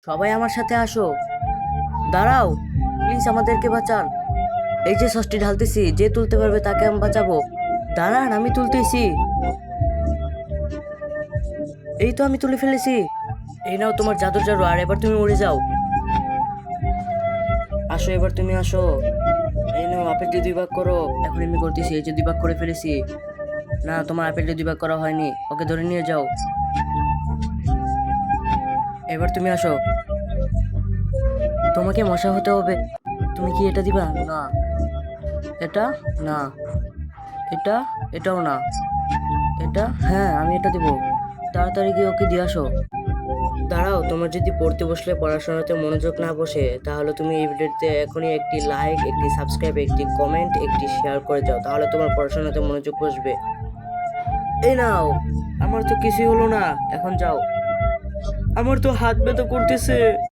সবাই আমার সাথে আসো। দাঁড়াও, প্লিজ আমাদেরকে বাঁচান। এই যে সসটি ঢালতেছি, যে তুলতে পারবে তাকে আমি বাঁচাবো। দাঁড়ান, আমি তুলতেছি। এই তো আমি তুলে ফেলেছি। এই নাও তোমার জাদুর জারু, আর এবার তুমি উড়ে যাও। আসো, এবার তুমি আসো। এই নাও, আপেলটি দুই ভাগ করো। এখন আমি করতেছি, এই যে দুই ভাগ করে ফেলেছি। না, তোমার আপেলটি দুই ভাগ করা হয়নি, ওকে ধরে নিয়ে যাও। এবার তুমি আসো। তোমাকে মশা হতে হবে। তুমি কি এটা দিবা? না। এটা? না। এটা? এটাও না। এটা? হ্যাঁ, আমি এটা দিব। তাড়াতাড়ি গিয়ে ওকে দিয়ে আসো। দাঁড়াও, তোমার যদি পড়তে বসলে পড়াশোনাতে মনোযোগ না বসে, তাহলে তুমি এই ভিডিওতে এখনই একটি লাইক, একটি সাবস্ক্রাইব, একটি কমেন্ট, একটি শেয়ার করে যাও, তাহলে তোমার পড়াশোনাতে মনোযোগ বসবে। এই নাও। আমার তো কিছুই হলো না, এখন যাও। আমার তো হাত ব্যথা করতেছে।